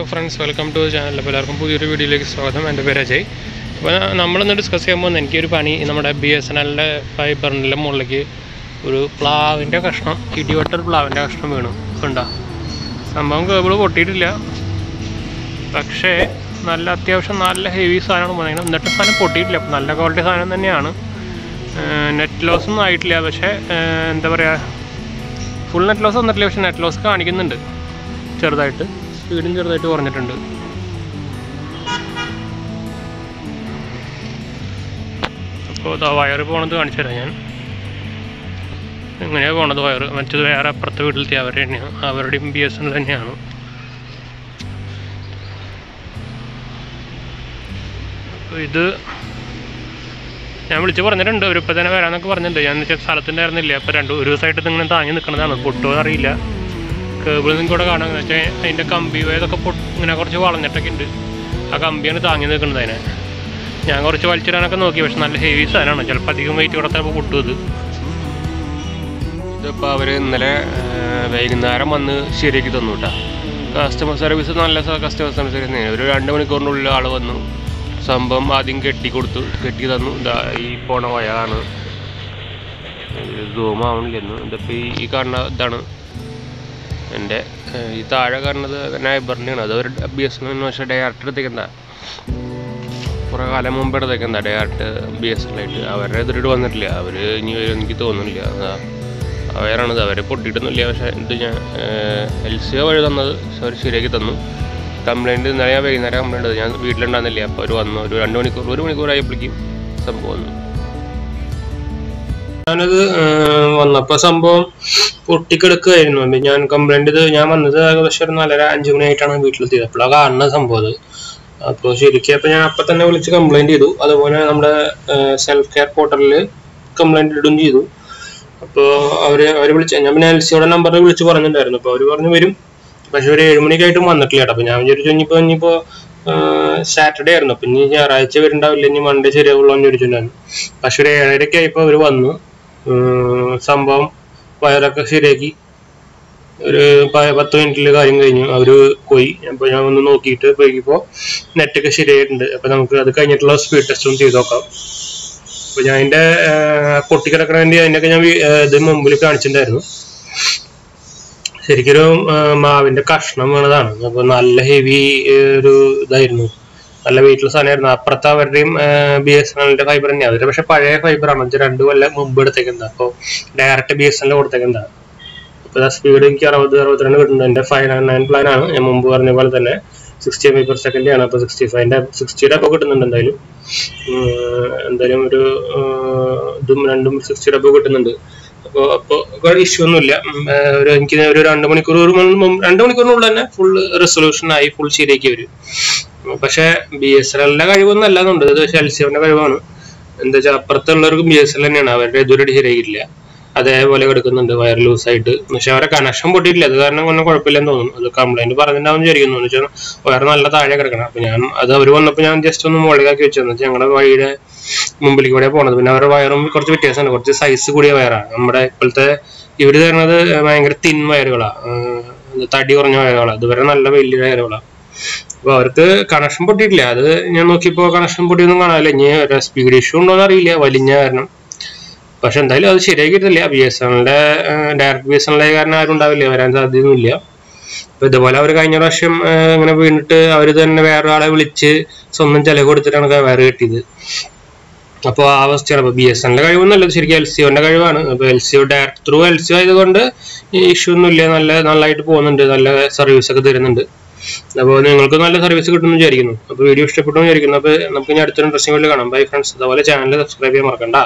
Hello friends, welcome to the channel. എല്ലാവർക്കും പുതിയൊരു വീഡിയോയിലേക്ക് സ്വാഗതം. എൻ്റെ പേര് അജയ്. അപ്പോൾ നമ്മളിന്ന് ഡിസ്കസ് ചെയ്യുമ്പോൾ എനിക്കൊരു പണി നമ്മുടെ BSNLൻ്റെ ഫൈബറിൻ്റെ മുകളിലേക്ക് ഒരു പ്ലാവിൻ്റെ കഷ്ണം, ഇടിവെട്ടൊരു പ്ലാവിൻ്റെ കഷ്ണം വീണു. കണ്ടോ, സംഭവം കേബിൾ പൊട്ടിയിട്ടില്ല, പക്ഷേ നല്ല അത്യാവശ്യം നല്ല ഹെവി സാധനമാണ് വന്നിരിക്കുന്നത്. എന്നിട്ട് സാധനം പൊട്ടിയിട്ടില്ല, നല്ല ക്വാളിറ്റി സാധനം തന്നെയാണ്. നെറ്റ് ലോസ് ഒന്നും ആയിട്ടില്ല, പക്ഷേ എന്താ പറയുക, ഫുൾ നെറ്റ് ലോസ് വന്നിട്ടില്ല, പക്ഷേ നെറ്റ് ലോസ് കാണിക്കുന്നുണ്ട് ചെറുതായിട്ട്, സ്പീഡും ചെറുതായിട്ട് കുറഞ്ഞിട്ടുണ്ട്. അപ്പോൾ ഇതാ വയറ് പോണത് കാണിച്ചു തരാം ഞാൻ. എങ്ങനെയാണ് പോണത് വയറ്? മറ്റത് വേറെ അപ്പുറത്തെ വീട്ടിലത്തെ അവരുടെ തന്നെയാണ്, അവരുടെയും BSNL തന്നെയാണ്. അപ്പോൾ ഇത് ഞാൻ വിളിച്ച് പറഞ്ഞിട്ടുണ്ട്, അവരിപ്പോൾ തന്നെ വരാമെന്നൊക്കെ പറഞ്ഞിട്ടുണ്ട്. ഞാൻ സ്ഥലത്തിൻ്റെ ആയിരുന്നില്ല, അപ്പോൾ ഒരു ദിവസമായിട്ട് ഇങ്ങനെ താങ്ങി നിൽക്കുന്നതാണ്. പൊട്ടുമോ അറിയില്ല. കേബിൾ നിങ്ങൾക്ക് ഇവിടെ കാണാമെന്ന് വെച്ചാൽ അതിൻ്റെ കമ്പി ഇതൊക്കെ ഇങ്ങനെ കുറച്ച് വളഞ്ഞിട്ടൊക്കെ ഉണ്ട്. ആ കമ്പിയാണ് താങ്ങി നിൽക്കുന്നത് അതിനെ. ഞാൻ കുറച്ച് വലിച്ചിടാനൊക്കെ നോക്കി, പക്ഷെ നല്ല ഹെവി സാധനമാണ്, ചിലപ്പോൾ അധികം വെയിറ്റ് കൊടുത്തപ്പോൾ പൊട്ടും. ഇതിപ്പോൾ അവർ ഇന്നലെ വൈകുന്നേരം വന്ന് ശരിയാക്കി തന്നു കേട്ടോ. കസ്റ്റമർ സർവീസ് നല്ല കസ്റ്റമർ സർവീസ് തന്നെയാണ്. ഒരു 2 മണിക്കൂറിനുള്ളിൽ ആൾ വന്നു. സംഭവം ആദ്യം കെട്ടി തന്നു. ഇതാ ഈ പോണ വയറാണ്, സൂം ആവണില്ലെന്ന്. ഇതിപ്പോൾ ഈ കാണുന്ന ഇതാണ് എൻ്റെ ഈ താഴെ കാണുന്നത് നൈബറിൻ്റെയാണ്. അത് ഒരു BSNL പക്ഷേ ഡയറക്റ്റ് എടുത്തേക്കെന്താ, കുറേ കാലം മുമ്പ് എടുത്തേക്കെന്താ ഡയറക്റ്റ് BSNL ആയിട്ട്. അവരുടെ എതിരിട്ട് വന്നിട്ടില്ല, അവർ ഇനി വരും എനിക്ക് തോന്നുന്നില്ല. അവരാണിത്, അവർ പൊട്ടിയിട്ടൊന്നുമില്ല. പക്ഷേ ഇത് ഞാൻ LCO വഴി തന്നത് അവർ ശരിയാക്കി തന്നു. കംപ്ലയിൻറ്റ് ഇന്നലെ ഞാൻ വൈകുന്നേരം കംപ്ലയിൻറ്റ് ഞാൻ വീട്ടിലുണ്ടാകുന്നില്ല. അപ്പോൾ അവർ വന്നു, ഒരു 1 മണിക്കൂറായപ്പോഴേക്കും സംഭവം വന്നു. ഞാനത് വന്നപ്പോൾ സംഭവം പൊട്ടിക്കെടുക്കുകയായിരുന്നു. ഞാൻ കംപ്ലയിൻറ്റ് ഞാൻ വന്നത് ഏകദേശം ഒരു 4:30-5 മണിയായിട്ടാണ് വീട്ടിലെത്തിയത്. അപ്പോഴാണ് കാണുന്നത് സംഭവം അത്. അപ്പോൾ ശരിക്കും അപ്പോൾ ഞാൻ അപ്പം തന്നെ വിളിച്ച് കംപ്ലയിൻറ്റ് ചെയ്തു. അതുപോലെ നമ്മുടെ സെൽഫ് കെയർ പോർട്ടലിൽ കംപ്ലയിൻറ്റ് ഇടുകയും ചെയ്തു. അപ്പോൾ അവർ വിളിച്ച്, ഞാൻ പിന്നെ LCOയുടെ നമ്പറിൽ വിളിച്ച് പറഞ്ഞിട്ടുണ്ടായിരുന്നു. അപ്പോൾ അവർ പറഞ്ഞു വരും, പക്ഷേ ഒരു 7 മണിക്കായിട്ടും വന്നിട്ടില്ല കേട്ടോ. അപ്പോൾ ഞാൻ വിചാരിച്ചു ഇനിയിപ്പോൾ സാറ്റർഡേ ആയിരുന്നു, അപ്പോൾ ഇനി ഞായറാഴ്ച വരുന്നുണ്ടാവില്ല, ഇനി മൺഡേ ശരിയാവുള്ളൂ എന്ന് ചോദിച്ചിട്ടുണ്ടായിരുന്നു. പക്ഷേ ഒരു 7:30 ആയപ്പോൾ അവർ വന്നു. സംഭവം വയറൊക്കെ ശരിയാക്കി ഒരു 10 മിനിറ്റിൽ കാര്യം കഴിഞ്ഞു. അവർ പോയി. അപ്പോൾ ഞാൻ ഒന്ന് നോക്കിയിട്ട് പോയിപ്പോൾ നെറ്റൊക്കെ ശരിയായിട്ടുണ്ട്. അപ്പോൾ നമുക്ക് അത് കഴിഞ്ഞിട്ടുള്ള സ്പീഡ് ടെസ്റ്റ് ഒന്ന് ചെയ്ത് നോക്കാം. അപ്പോൾ ഞാൻ അതിൻ്റെ പൊട്ടിക്കിടക്കണതിൻ്റെ അതിൻ്റെയൊക്കെ ഞാൻ ഇത് മുമ്പിൽ കാണിച്ചിട്ടുണ്ടായിരുന്നു. ശരിക്കൊരു മാവിൻ്റെ കഷ്ണം വീണതാണ്. അപ്പോൾ നല്ല ഹെവി ഒരു ഇതായിരുന്നു, നല്ല വെയിറ്റുള്ള സാധനമായിരുന്നു. അപ്പുറത്ത് അവരുടെയും BSNLൻ്റെ ഫൈബർ തന്നെയാണ്. അവർ പക്ഷേ പഴയ ഫൈബറാണ്, 2 കൊല്ലം മുമ്പ് എടുത്തേക്കുന്നത്. അപ്പോൾ ഡയറക്റ്റ് BSNL കൊടുത്തേക്കുന്നത്. അപ്പോൾ സ്പീഡ് എനിക്ക് 60-62 കിട്ടുന്നുണ്ട്. എൻ്റെ 599 പ്ലാനാണ്, ഞാൻ മുമ്പ് പറഞ്ഞ പോലെ തന്നെ 60 MB/s ആണ്. അപ്പോൾ 60യുടെ അപ്പോൾ കിട്ടുന്നുണ്ട്. എന്തായാലും ഒരു ഇതും രണ്ടും 60യുടെ അപ്പോൾ കിട്ടുന്നുണ്ട്. അപ്പോൾ ഇഷ്യൂ ഒന്നുമില്ല. എനിക്ക് ഒരു 2 മണിക്കൂറിനുള്ളിൽ തന്നെ ഫുൾ റെസൊല്യൂഷനായി, ഫുൾ ശരിയാക്കി വരും. പക്ഷേ BSNLൻ്റെ കഴിവൊന്നും അല്ലാന്നുണ്ട്, ഇത് LCOൻ്റെ കഴിവാണ്. എന്താ വെച്ചാൽ അപ്പുറത്തുള്ളവർക്കും BSNL തന്നെയാണ്, അവരുടെ ഇതുവരെ ശരിയാക്കിയിട്ടില്ല, അതേപോലെ കിടക്കുന്നുണ്ട് വയർ ലൂസായിട്ട്. പക്ഷെ അവരെ കണക്ഷൻ പൊട്ടിയിട്ടില്ല, അത് കാരണം ഒന്നും കുഴപ്പമില്ലെന്ന് തോന്നുന്നു. അത് കംപ്ലൈൻറ്റ് പറഞ്ഞിട്ടുണ്ടാവും വിചാരിക്കുന്നു. എന്ന് വെച്ചാൽ വയർ നല്ല താഴെ കിടക്കണം. അപ്പോൾ ഞാൻ അത് അവർ വന്നപ്പോൾ ഞാൻ ജസ്റ്റ് ഒന്ന് മുകളിലാക്കി വെച്ചതെന്ന് വെച്ചാൽ ഞങ്ങളുടെ വഴിയുടെ മുമ്പിലേക്ക് കൂടെ പോണത്. പിന്നെ അവരുടെ വയറും കുറച്ച് വ്യത്യാസമുണ്ട്, കുറച്ച് സൈസ് കൂടിയ വയറാണ്. നമ്മുടെ ഇപ്പോഴത്തെ ഇവർ തരുന്നത് ഭയങ്കര തിൻ വയറുകളാണ്, തടി കുറഞ്ഞ വയറുകളാണ്. ഇതുവരെ നല്ല വലിയ വയറുകളാണ്. അപ്പോൾ അവർക്ക് കണക്ഷൻ പൊട്ടിയിട്ടില്ല. അത് ഞാൻ നോക്കിയപ്പോൾ കണക്ഷൻ പൊട്ടിയൊന്നും കാണാനില്ല. ഇനി ഒരു സ്പീഡ് ഇഷ്യൂ ഉണ്ടോയെന്ന് അറിയില്ല, വലിഞ്ഞ കാരണം. പക്ഷെ എന്തായാലും അത് ശരിയാക്കിയിട്ടില്ല. BSNLൻ്റെ ഡയറക്റ്റ് BSNL കാരണം ആരും ഉണ്ടാവില്ല, വരാൻ സാധ്യതയൊന്നുമില്ല. അപ്പോൾ ഇതുപോലെ അവർ കഴിഞ്ഞ പ്രാവശ്യം ഇങ്ങനെ വീണിട്ട് അവർ തന്നെ വേറൊരാളെ വിളിച്ച് സ്വന്തം ചിലവ് കൊടുത്തിട്ടാണ് വയറ് കെട്ടിയത്. അപ്പോൾ ആ അവസ്ഥയാണ്. അപ്പോൾ BSNLൻ്റെ കഴിവൊന്നുമല്ല, ശരിക്കും LCOൻ്റെ കഴിവാണ്. അപ്പോൾ LCO ഡയറക്റ്റ് ത്രൂ LCO ആയതുകൊണ്ട് ഇഷ്യൂ ഒന്നുമില്ല, നല്ലതായിട്ട് പോകുന്നുണ്ട്, നല്ല സർവീസൊക്കെ തരുന്നുണ്ട്. അപ്പോൾ നിങ്ങൾക്ക് നല്ല സർവീസ് കിട്ടുമെന്ന് വിചാരിക്കുന്നു. അപ്പോൾ വീഡിയോ ഇഷ്ടപ്പെട്ടു വിചാരിക്കുന്നു. അപ്പോൾ നമുക്ക് ഇനി അടുത്തൊരു ഇൻട്രസ്റ്റിംഗ് വീഡിയോ കാണാം. Bye friends. അതുപോലെ ചാനൽ സബ്സ്ക്രൈബ് ചെയ്യാൻ മറക്കണ്ട.